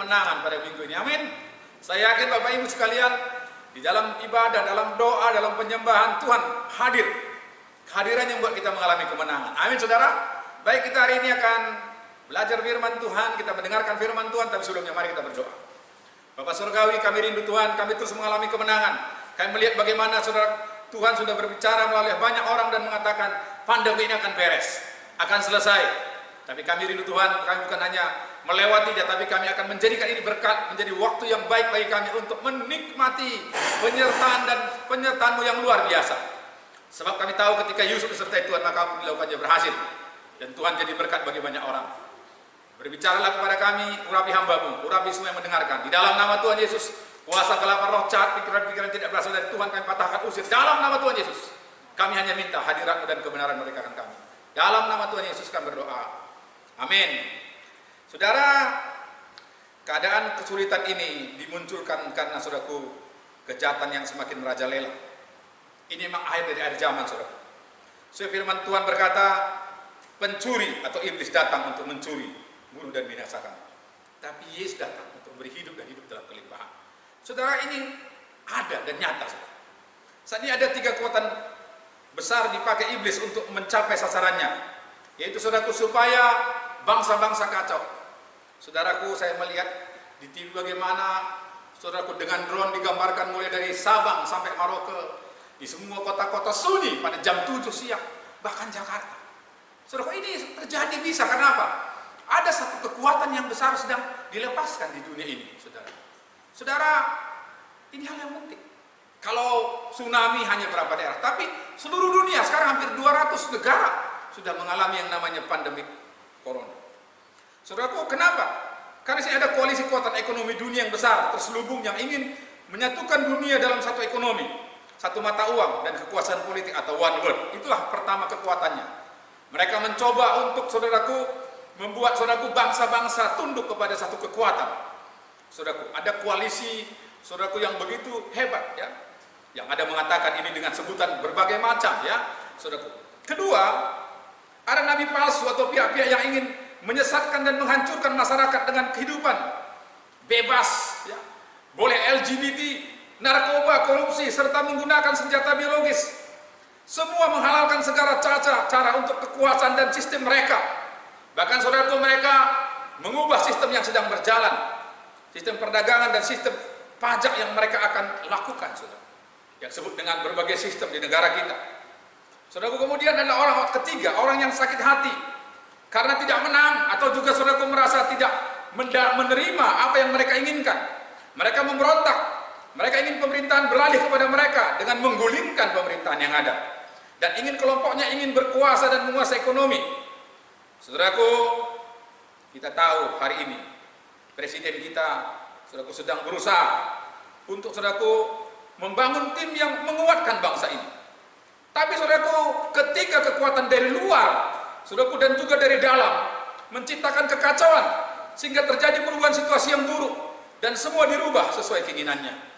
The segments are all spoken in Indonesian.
kemenangan pada minggu ini. Amin. Saya yakin Bapak Ibu sekalian, di dalam ibadah, dalam doa, dalam penyembahan, Tuhan hadir. Kehadiran yang membuat kita mengalami kemenangan. Amin saudara. Baik, kita hari ini akan belajar firman Tuhan, kita mendengarkan firman Tuhan, tapi sebelumnya mari kita berdoa. Bapak Surgawi, kami rindu Tuhan, kami terus mengalami kemenangan. Kami melihat bagaimana saudara Tuhan sudah berbicara melalui banyak orang dan mengatakan pandemi ini akan beres, akan selesai. Tapi kami rindu Tuhan, kami bukan hanya melewatinya, tapi kami akan menjadikan ini berkat, menjadi waktu yang baik bagi kami untuk menikmati penyertaan dan penyertaan-Mu yang luar biasa. Sebab kami tahu ketika Yusuf disertai Tuhan, maka apa yang dilakukannya berhasil. Dan Tuhan jadi berkat bagi banyak orang. Berbicaralah kepada kami, urapi hamba-Mu, urapi semua yang mendengarkan. Di dalam nama Tuhan Yesus, kuasa gelap roh jahat, pikiran-pikiran tidak berasal dari Tuhan, kami patahkan usir. Dalam nama Tuhan Yesus, kami hanya minta hadirat-Mu dan kebenaran mereka kami. Dalam nama Tuhan Yesus kami berdoa. Amin. Saudara, keadaan kesulitan ini dimunculkan karena saudaraku, kejahatan yang semakin merajalela. Ini memang akhir dari akhir zaman, saudara. So, firman Tuhan berkata, pencuri atau iblis datang untuk mencuri, bunuh dan binasakan. Tapi Yesus datang untuk beri hidup dan hidup dalam kelimpahan. Saudara, ini ada dan nyata, saudara. Saat ini ada 3 kekuatan besar dipakai iblis untuk mencapai sasarannya, yaitu saudaraku, supaya bangsa-bangsa kacau. Saudaraku, saya melihat di TV bagaimana saudaraku dengan drone digambarkan mulai dari Sabang sampai Maroke, di semua kota-kota sunyi pada jam 7 siang, bahkan Jakarta. Saudara, ini terjadi bisa karena apa? Ada satu kekuatan yang besar sedang dilepaskan di dunia ini, saudara. Saudara, ini hal yang penting. Kalau tsunami hanya berapa daerah, tapi seluruh dunia sekarang hampir 200 negara sudah mengalami yang namanya pandemi corona. Saudaraku, kenapa? Karena sini ada koalisi kekuatan ekonomi dunia yang besar, terselubung, yang ingin menyatukan dunia dalam satu ekonomi, satu mata uang dan kekuasaan politik atau one world. Itulah pertama kekuatannya. Mereka mencoba untuk saudaraku membuat saudaraku bangsa-bangsa tunduk kepada satu kekuatan. Saudaraku, ada koalisi saudaraku yang begitu hebat, ya. Yang ada mengatakan ini dengan sebutan berbagai macam, ya. Saudaraku. Kedua, ada nabi palsu atau pihak-pihak yang ingin menyesatkan dan menghancurkan masyarakat dengan kehidupan bebas, ya. Boleh LGBT, narkoba, korupsi, serta menggunakan senjata biologis. Semua menghalalkan segala cara untuk kekuasaan dan sistem mereka. Bahkan saudaraku, mereka mengubah sistem yang sedang berjalan, sistem perdagangan dan sistem pajak yang mereka akan lakukan, saudara, yang disebut dengan berbagai sistem di negara kita. Saudaraku, kemudian ada orang ketiga, orang yang sakit hati karena tidak menang, atau juga saudaraku merasa tidak menerima apa yang mereka inginkan. Mereka memberontak. Mereka ingin pemerintahan beralih kepada mereka dengan menggulingkan pemerintahan yang ada, dan ingin kelompoknya ingin berkuasa dan menguasai ekonomi. Saudaraku, kita tahu hari ini presiden kita, saudaraku, sedang berusaha untuk saudaraku membangun tim yang menguatkan bangsa ini. Tapi saudaraku, ketika kekuatan dari luar, saudaraku, dan juga dari dalam menciptakan kekacauan sehingga terjadi perubahan situasi yang buruk dan semua dirubah sesuai keinginannya.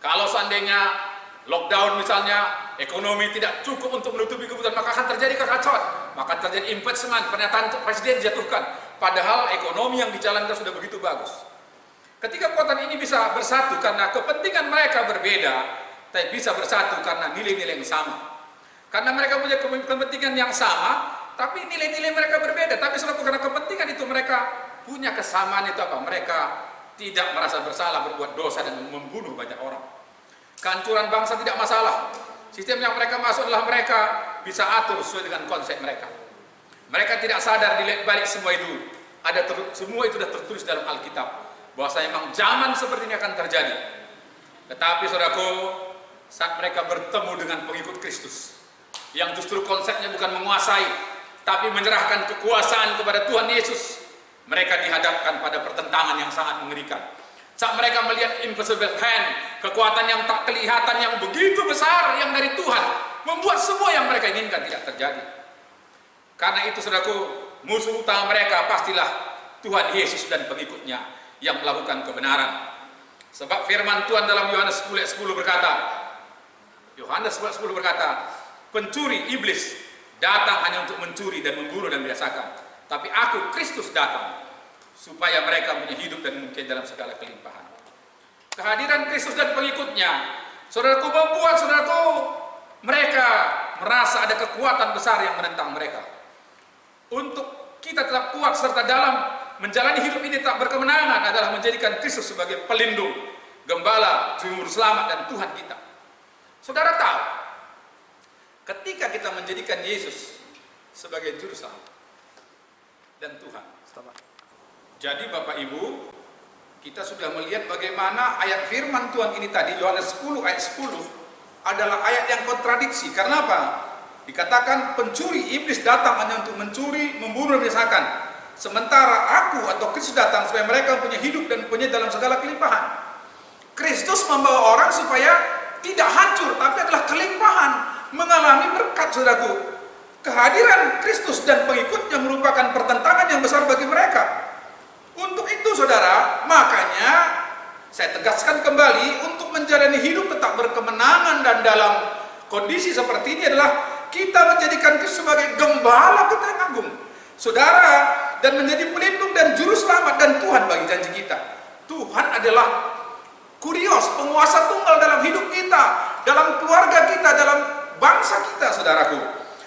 Kalau seandainya lockdown misalnya, ekonomi tidak cukup untuk menutupi kebutuhan, maka akan terjadi kekacauan, maka terjadi impeachment, pernyataan presiden dijatuhkan, padahal ekonomi yang dijalankan sudah begitu bagus. Ketika kekuatan ini bisa bersatu karena kepentingan mereka berbeda, tapi bisa bersatu karena nilai-nilai yang sama. Karena mereka punya kepentingan yang sama, tapi nilai-nilai mereka berbeda, tapi selalu karena kepentingan itu mereka punya kesamaan. Itu apa? Mereka tidak merasa bersalah berbuat dosa dan membunuh banyak orang. Kehancuran bangsa tidak masalah. Sistem yang mereka masuk adalah mereka bisa atur sesuai dengan konsep mereka. Mereka tidak sadar di balik semua itu semua itu sudah tertulis dalam Alkitab, bahwasanya memang zaman seperti ini akan terjadi. Tetapi saudaraku, saat mereka bertemu dengan pengikut Kristus yang justru konsepnya bukan menguasai, tapi menyerahkan kekuasaan kepada Tuhan Yesus, mereka dihadapkan pada pertentangan yang sangat mengerikan. Saat mereka melihat invisible hand, kekuatan yang tak kelihatan yang begitu besar yang dari Tuhan, membuat semua yang mereka inginkan tidak terjadi. Karena itu saudaraku, musuh utama mereka pastilah Tuhan Yesus dan pengikutnya yang melakukan kebenaran. Sebab firman Tuhan dalam Yohanes 10:10 berkata, pencuri iblis datang hanya untuk mencuri dan membunuh dan membinasakan. Tapi aku, Kristus, datang supaya mereka punya hidup dan mungkin dalam segala kelimpahan. Kehadiran Kristus dan pengikutnya, saudaraku, membuat saudaraku mereka merasa ada kekuatan besar yang menentang mereka. Untuk kita tetap kuat serta dalam menjalani hidup ini tak berkemenangan adalah menjadikan Kristus sebagai pelindung, gembala, juru selamat dan Tuhan kita. Saudara tahu, ketika kita menjadikan Yesus sebagai juru selamat dan Tuhan. Jadi Bapak Ibu, kita sudah melihat bagaimana ayat firman Tuhan ini tadi, Yohanes 10 ayat 10, adalah ayat yang kontradiksi. Karena apa? Dikatakan pencuri, iblis datang hanya untuk mencuri, membunuh, membinasakan. Sementara aku atau Kristus datang supaya mereka punya hidup dan punya dalam segala kelimpahan. Kristus membawa orang supaya tidak hancur, tapi adalah kelimpahan, mengalami berkat, saudaraku. Kehadiran Kristus dan pengikutnya merupakan pertentangan yang besar bagi mereka. Untuk itu, saudara, makanya saya tegaskan kembali, untuk menjalani hidup tetap berkemenangan dan dalam kondisi seperti ini adalah kita menjadikan Kristus sebagai gembala kita yang agung, saudara, dan menjadi pelindung dan juru selamat dan Tuhan bagi janji kita. Tuhan adalah kurios, penguasa tunggal dalam hidup kita, dalam keluarga kita, dalam bangsa kita, saudaraku.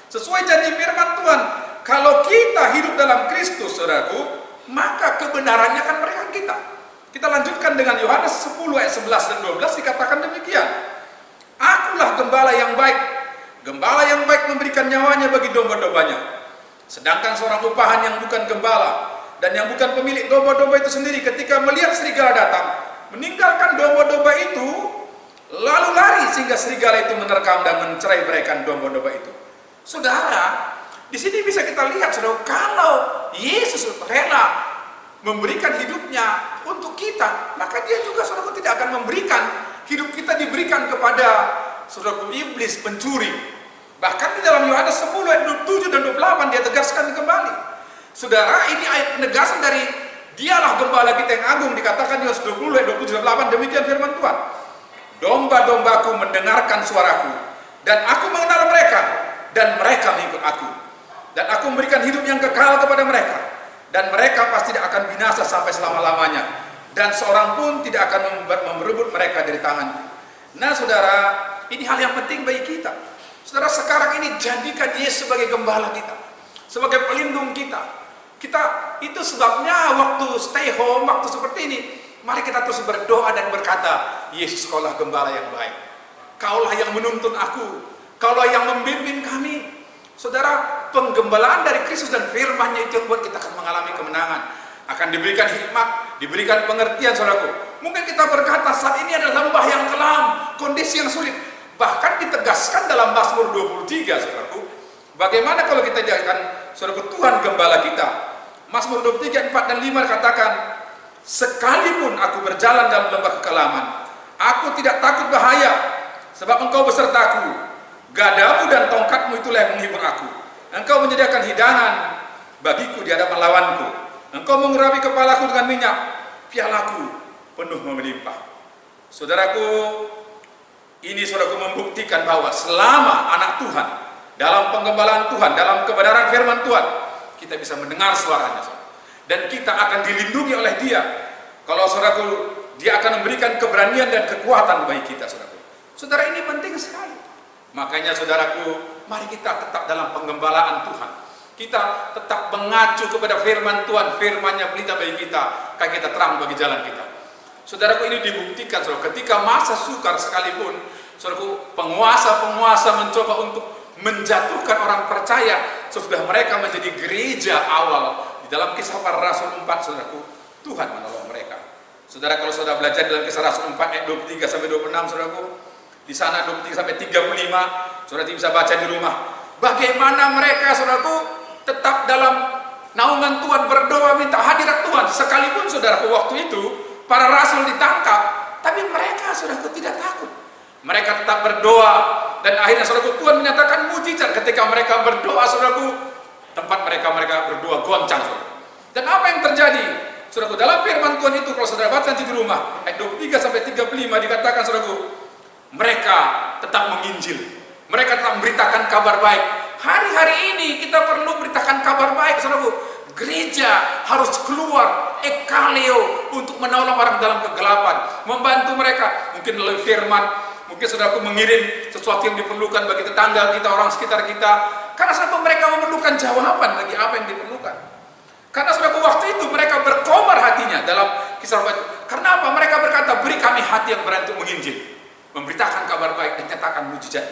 Sesuai janji firman Tuhan, kalau kita hidup dalam Kristus, saudaraku, maka kebenarannya akan berikan kita. Kita lanjutkan dengan Yohanes 10 ayat 11 dan 12, dikatakan demikian. Akulah gembala yang baik. Gembala yang baik memberikan nyawanya bagi domba-dombanya. Sedangkan seorang upahan yang bukan gembala dan yang bukan pemilik domba-domba itu sendiri, ketika melihat serigala datang, meninggalkan domba-domba itu, lalu lari sehingga serigala itu menerkam dan mencerai-beraikan domba-domba itu. Saudara, di sini bisa kita lihat, saudara, kalau Yesus rela memberikan hidupnya untuk kita, maka dia juga, saudara, tidak akan memberikan hidup kita diberikan kepada, saudara, iblis, pencuri. Bahkan di dalam Yohanes 10 ayat 27 dan 28 dia tegaskan kembali. Saudara, ini ayat penegasan dari dialah gembala kita yang agung, dikatakan di Yohanes 20 ayat 27 dan 28, demikian firman Tuhan. Domba-dombaku mendengarkan suaraku, dan aku mengenal mereka, dan mereka mengikut aku. Dan aku memberikan hidup yang kekal kepada mereka, dan mereka pasti tidak akan binasa sampai selama-lamanya, dan seorang pun tidak akan merebut mereka dari tanganku. Nah, saudara, ini hal yang penting bagi kita. Saudara, sekarang ini jadikan Yesus sebagai gembala kita, sebagai pelindung kita. Kita itu sebabnya waktu stay home, waktu seperti ini, mari kita terus berdoa dan berkata, Yesus, Kaulah gembala yang baik, Kaulah yang menuntun aku, Kaulah yang membimbing kami. Saudara, penggembalaan dari Kristus dan firman-Nya itu yang buat kita akan mengalami kemenangan, akan diberikan hikmat, diberikan pengertian, saudaraku. Mungkin kita berkata saat ini adalah lembah yang kelam, kondisi yang sulit. Bahkan ditegaskan dalam Mazmur 23, saudaraku, bagaimana kalau kita jadikan, saudaraku, Tuhan gembala kita. Mazmur 23, 4 dan 5 katakan, sekalipun aku berjalan dalam lembah kekelaman, aku tidak takut bahaya, sebab Engkau besertaku. Gadamu dan tongkatmu itulah yang menghibur aku. Engkau menyediakan hidangan bagiku di hadapan lawanku. Engkau mengurapi kepalaku dengan minyak, pialaku penuh melimpah. Saudaraku, ini saudaraku membuktikan bahwa selama anak Tuhan, dalam penggembalaan Tuhan, dalam kebenaran firman Tuhan, kita bisa mendengar suaranya, dan kita akan dilindungi oleh Dia. Kalau saudaraku, Dia akan memberikan keberanian dan kekuatan bagi kita, saudaraku. Saudara, ini penting sekali. Makanya, saudaraku, mari kita tetap dalam penggembalaan Tuhan. Kita tetap mengacu kepada firman Tuhan, firman-Nya pelita bagi kita, kayak kita terang bagi jalan kita. Saudaraku, ini dibuktikan, saudara, ketika masa sukar sekalipun, saudaraku, penguasa-penguasa mencoba untuk menjatuhkan orang percaya, sesudah mereka menjadi gereja awal. Di dalam Kisah Para Rasul 4, saudaraku, Tuhan menolong mereka. Saudara, kalau saudara belajar dalam Kisah Rasul 4 ayat 23 sampai 26, saudaraku, di sana 23 sampai 35, saudara bisa baca di rumah. Bagaimana mereka, saudaraku, tetap dalam naungan Tuhan, berdoa minta hadirat Tuhan. Sekalipun, saudaraku, waktu itu para rasul ditangkap, tapi mereka, saudaraku, tidak takut. Mereka tetap berdoa, dan akhirnya, saudaraku, Tuhan menyatakan mujizat ketika mereka berdoa, saudaraku. Tempat mereka berdoa goncang, saudaraku. Dan apa yang terjadi? Saudaraku, dalam firman Tuhan itu, kalau saudara baca di rumah, ayat 23 sampai 35 dikatakan, saudaraku, mereka tetap menginjil, mereka tetap memberitakan kabar baik. Hari-hari ini kita perlu beritakan kabar baik, saudaraku. Gereja harus keluar ekaleo untuk menolong orang dalam kegelapan, membantu mereka. Mungkin melalui firman, mungkin saudaraku mengirim sesuatu yang diperlukan bagi tetangga kita, orang sekitar kita. Karena saudaraku mereka memerlukan jawaban bagi apa yang diperlukan. Karena saudaraku waktu itu mereka berkobar hatinya dalam Kisah Rasul. Karena apa? Mereka berkata, beri kami hati yang berani untuk menginjil, memberitakan kabar baik dan nyatakan mujizat.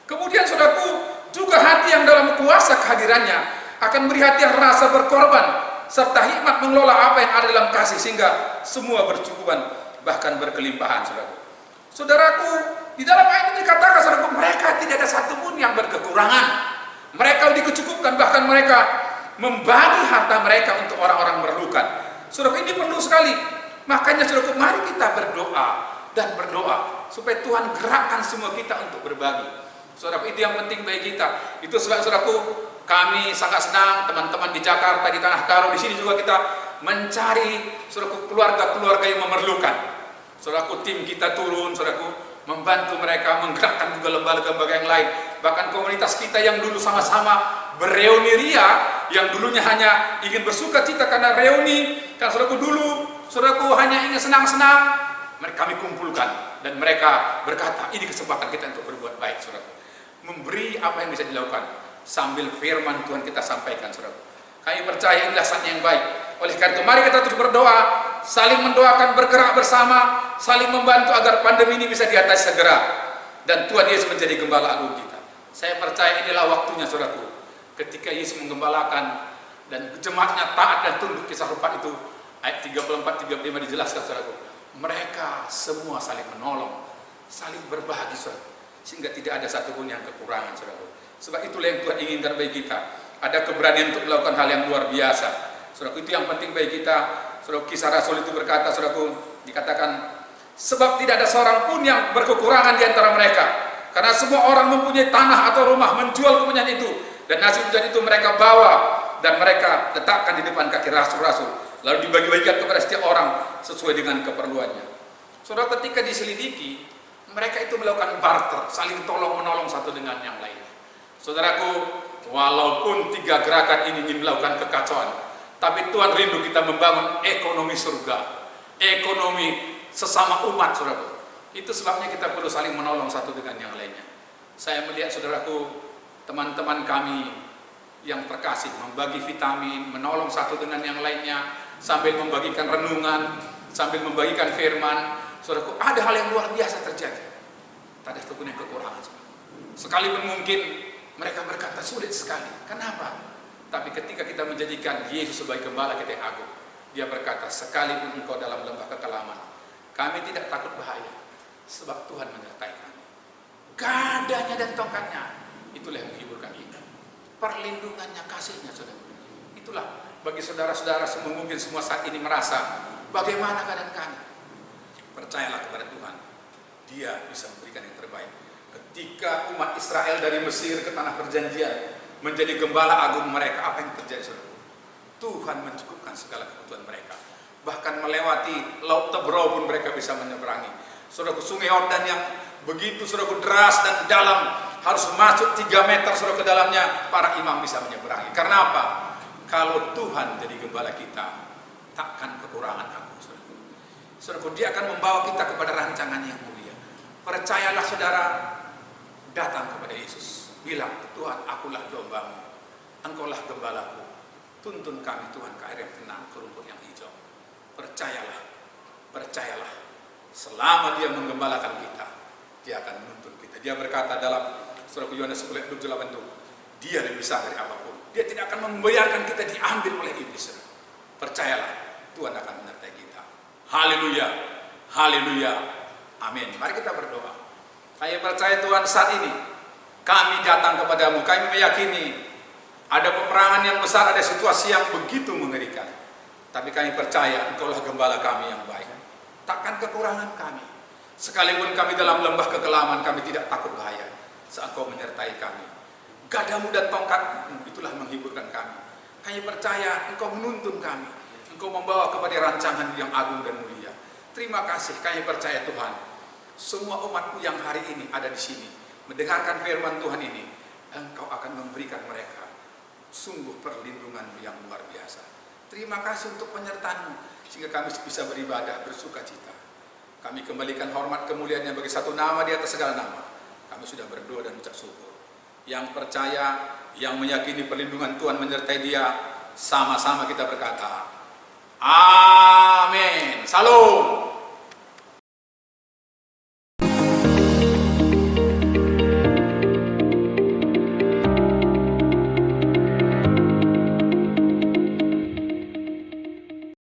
Kemudian saudaraku juga hati yang dalam kuasa kehadirannya akan beri hati yang rasa berkorban serta hikmat mengelola apa yang ada dalam kasih sehingga semua bercukupan bahkan berkelimpahan. Saudaraku, di dalam ayat ini dikatakan saudaraku, mereka tidak ada satupun yang berkekurangan. Mereka dikecukupkan, bahkan mereka membagi harta mereka untuk orang-orang memerlukan. Saudaraku, ini perlu sekali. Makanya saudaraku, mari kita berdoa dan berdoa supaya Tuhan gerakkan semua kita untuk berbagi. Saudaraku, itu yang penting bagi kita. Itu sebab saudaraku, kami sangat senang teman-teman di Jakarta, di Tanah Karo, di sini juga kita mencari saudaraku keluarga-keluarga yang memerlukan. Saudaraku, tim kita turun, saudaraku, membantu mereka, menggerakkan juga lembaga-lembaga yang lain. Bahkan komunitas kita yang dulu sama-sama bereuni ria, yang dulunya hanya ingin bersuka cita karena reuni, kan saudaraku dulu, saudaraku hanya ingin senang-senang, kami kumpulkan dan mereka berkata, ini kesempatan kita untuk berbuat baik, saudaraku. Memberi apa yang bisa dilakukan sambil firman Tuhan kita sampaikan, saudaraku. Kami percaya inilah saatnya yang baik. Oleh karena itu, mari kita terus berdoa, saling mendoakan, bergerak bersama, saling membantu agar pandemi ini bisa diatasi segera dan Tuhan Yesus menjadi gembala agung kita. Saya percaya inilah waktunya, saudaraku, ketika Yesus menggembalakan dan jemaatnya taat dan tunduk. Kisah Rupa itu ayat 34-35 dijelaskan, saudaraku. Mereka semua saling menolong, saling berbagi, saudaraku, sehingga tidak ada satupun yang kekurangan, saudaraku. Sebab itulah yang Tuhan inginkan bagi kita. Ada keberanian untuk melakukan hal yang luar biasa, saudaraku. Itu yang penting bagi kita, saudaraku. Kisah Rasul itu berkata, saudaraku, dikatakan, sebab tidak ada seorang pun yang berkekurangan di antara mereka, karena semua orang mempunyai tanah atau rumah, menjual kepunyaan itu, dan hasil penjualan itu mereka bawa dan mereka letakkan di depan kaki rasul-rasul, lalu dibagi-bagikan kepada setiap orang sesuai dengan keperluannya. Saudara, ketika diselidiki, mereka itu melakukan barter, saling tolong-menolong satu dengan yang lain. Saudaraku, walaupun tiga gerakan ini ingin melakukan kekacauan, tapi Tuhan rindu kita membangun ekonomi surga, ekonomi sesama umat, saudaraku. Itu sebabnya kita perlu saling menolong satu dengan yang lainnya. Saya melihat, saudaraku, teman-teman kami yang terkasih membagi vitamin, menolong satu dengan yang lainnya, sambil membagikan renungan, sambil membagikan firman. Saudaraku, ada hal yang luar biasa terjadi. Tak ada satupun yang kekurangan. Sekalipun mungkin mereka berkata sulit sekali. Kenapa? Tapi ketika kita menjadikan Yesus sebagai gembala kita yang agung, dia berkata, sekalipun engkau dalam lembah kekelaman, kami tidak takut bahaya, sebab Tuhan menyertai kami. Gadanya dan tongkatnya, itulah yang menghiburkan kita. Perlindungannya, kasihnya, saudara. Itulah bagi saudara-saudara semua mungkin semua saat ini merasa, bagaimana keadaan kami? Percayalah kepada Tuhan, Dia bisa memberikan yang terbaik. Ketika umat Israel dari Mesir ke tanah perjanjian menjadi gembala agung mereka, apa yang terjadi, saudara? Tuhan mencukupkan segala kebutuhan mereka. Bahkan melewati laut Tebrau pun mereka bisa menyeberangi. Saudara, sungai Yordan yang begitu, saudara, deras dan dalam, harus masuk 3 meter, saudara, ke dalamnya, para imam bisa menyeberangi. Karena apa? Kalau Tuhan jadi gembala kita, takkan kekurangan aku, saudara. Saudara, Dia akan membawa kita kepada rancangan yang mulia. Percayalah, saudara, datang kepada Yesus, bilang, Tuhan, akulah dombamu, engkaulah gembalaku, tuntun kami, Tuhan, ke air yang tenang, ke rumput yang hijau. Percayalah, percayalah, selama Dia menggembalakan kita, Dia akan menuntun kita. Dia berkata dalam surah Yohanes 10:28 itu, Dia lebih besar dari apapun. Dia tidak akan membiarkan kita diambil oleh iblis. Percayalah, Tuhan akan menyertai kita. Haleluya, haleluya, amin. Mari kita berdoa. Kami percaya, Tuhan, saat ini kami datang kepadamu. Kami meyakini ada peperangan yang besar, ada situasi yang begitu mengerikan. Tapi kami percaya Engkaulah gembala kami yang baik. Takkan kekurangan kami. Sekalipun kami dalam lembah kekelaman, kami tidak takut bahaya, saat Engkau menyertai kami. Gadamu dan tongkatmu, itulah menghiburkan kami. Kami percaya Engkau menuntun kami, Engkau membawa kepada rancangan yang agung dan mulia. Terima kasih, kami percaya, Tuhan, semua umat-Mu yang hari ini ada di sini, mendengarkan firman Tuhan ini, Engkau akan memberikan mereka sungguh perlindungan yang luar biasa. Terima kasih untuk penyertaan-Mu, sehingga kami bisa beribadah, bersuka cita. Kami kembalikan hormat kemuliaan bagi satu nama di atas segala nama. Kami sudah berdoa dan ucap syukur. Yang percaya, yang meyakini perlindungan Tuhan menyertai dia, sama-sama kita berkata, amin. Salam.